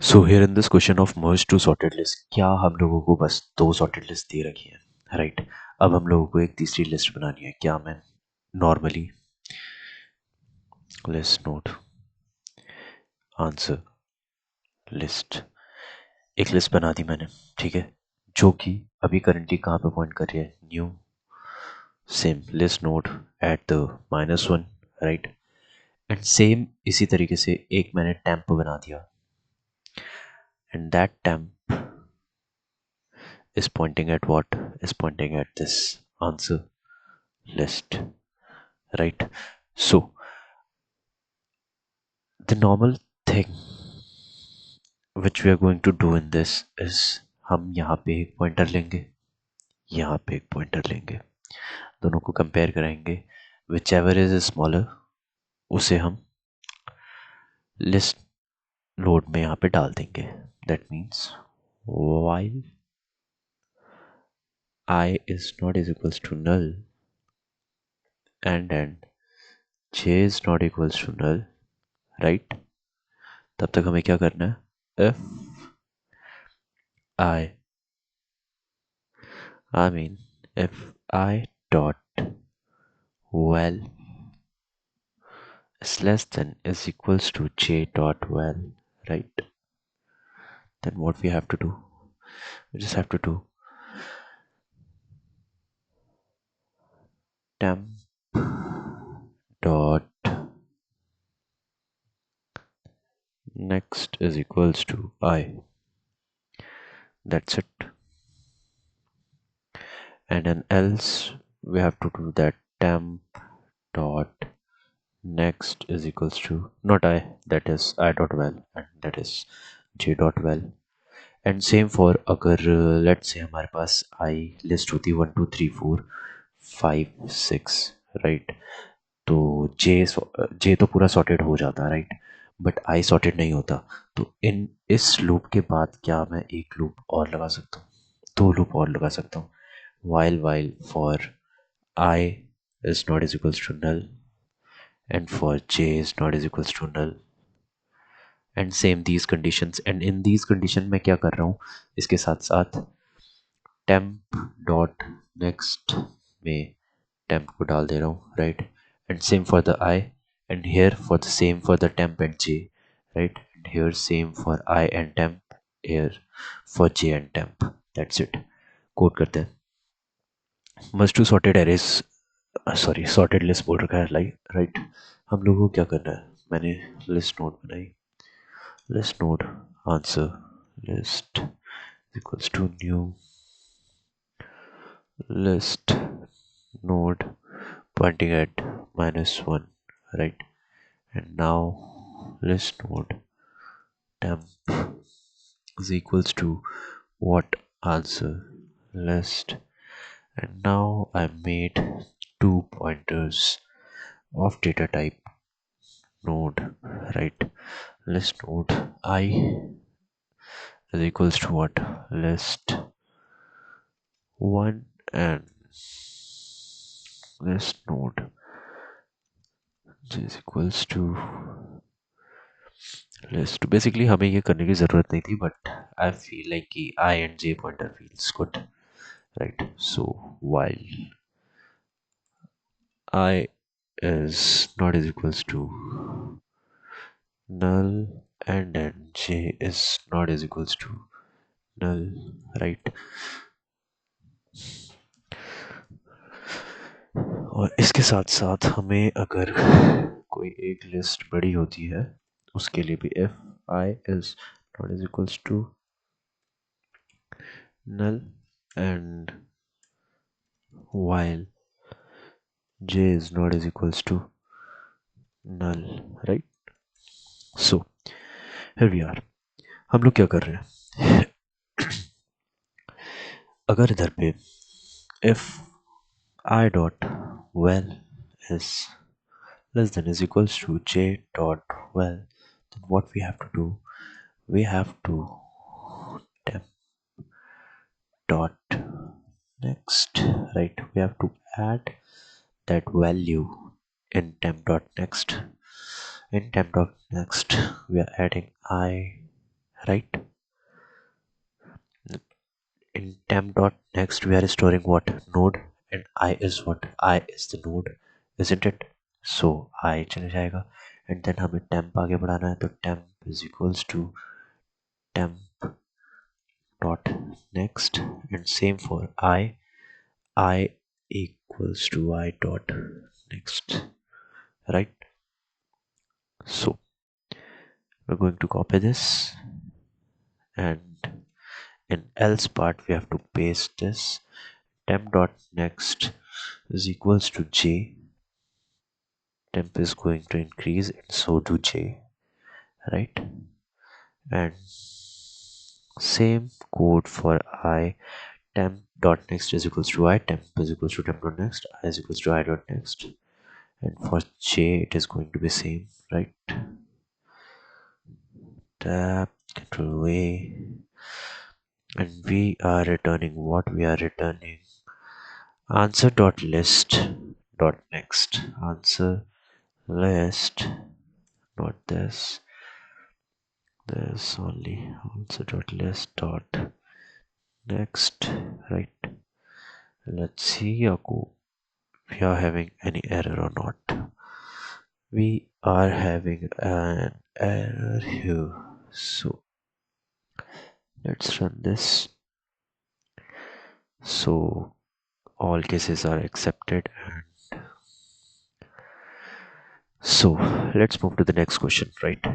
So here in this question of merge to sorted list, क्या हम लोगों को बस दो sorted list दे रखी है, राइट? अब हम लोगों को एक तीसरी लिस्ट बनानी है. क्या मैं normally list note answer list एक लिस्ट बना दी मैंने, ठीक है, जो कि अभी करंटली कहाँ पे पॉइंट कर रही है? New same list node at the -1, right? And same इसी तरीके से एक मैंने टेम्प बना दिया, and that temp is pointing at what? Is pointing at this answer list, right? So the normal thing which we are going to do in this is हम यहाँ पे एक पॉइंटर लेंगे, यहाँ पे एक पॉइंटर लेंगे, दोनों को कंपेयर कराएंगे, whichever is smaller उसे हम लिस्ट लोड में यहाँ पे डाल देंगे. That means while I is not is equals to null and j is not equals to null, right? तब तक हमें क्या करना है? If I mean if I dot well is less than is equals to j dot well, right? Then what we have to do? We just have to do temp dot next is equals to I. That's it. And then else we have to do that temp dot next is equals to not I, that is I dot well, and that is j dot well. And same for अगर let's say हमारे पास आई list होती है 1 2 3 4 5 6, right? तो जे तो पूरा sorted हो जाता है, राइट? बट आई सॉर्टेड नहीं होता. तो इन इस लूप के बाद क्या मैं एक लूप और लगा सकता हूँ, दो लूप और लगा सकता हूँ. While for i is not is equals to null and for j is not is equals to null and same these conditions. And in these condition में क्या कर रहा हूँ, इसके साथ साथ temp dot next में temp को डाल दे रहा हूँ, right? And same for the I, and here for the same for the temp and j, right? And here same for I and temp, here for j and temp. That's it. Code करते हैं. Merge to sorted arrays, sorry sorted list बोल रखा है, like, right? हम लोगों को क्या करना है? मैंने लिस्ट नोड बनाई, list node answer list equals to new list node pointing at -1, right? And now list node temp is equals to what? Answer list. And now I made two pointers of data type node, right? List node I is equals to what? List 1 and list node j is equals to list. Basically हमें ये करने की ज़रूरत नहीं थी, but I feel like कि I and J pointer feels good, right? So while I is not is equals to null and then j is not is equals to null, right? और इसके साथ साथ हमें अगर कोई एक लिस्ट बड़ी होती है उसके लिए भी if I is not is equals to null and while j is not is equals to null, right? So here we are. हम लोग क्या कर रहे हैं? अगर इधर पे if I dot well is less than is equals to j dot well, then what we have to do? We have to temp dot next, right? We have to add that value in temp dot next. In temp dot next we are adding I, right? In temp.next we are storing what? Node, and I is what? I is the node, isn't it? So I चले जाएगा, and then हमें temp आगे बढ़ाना है, तो temp is equals to temp dot next, and same for I equals to I dot next, right? So we're going to copy this, and in else part we have to paste this. Temp dot next is equals to j. Temp is going to increase, and so do j, right? And same code for I. Temp dot next is equals to I. Temp is equals to temp dot next. I is equals to I dot next. And for j it is going to be same, right? Tab, control A, and we are returning what? We are returning answer dot list dot next. Answer list, not this only. Answer dot list dot next, right? Let's see if we are having any error or not. We are having an error here, so let's run this. So all cases are accepted, and so let's move to the next question, right?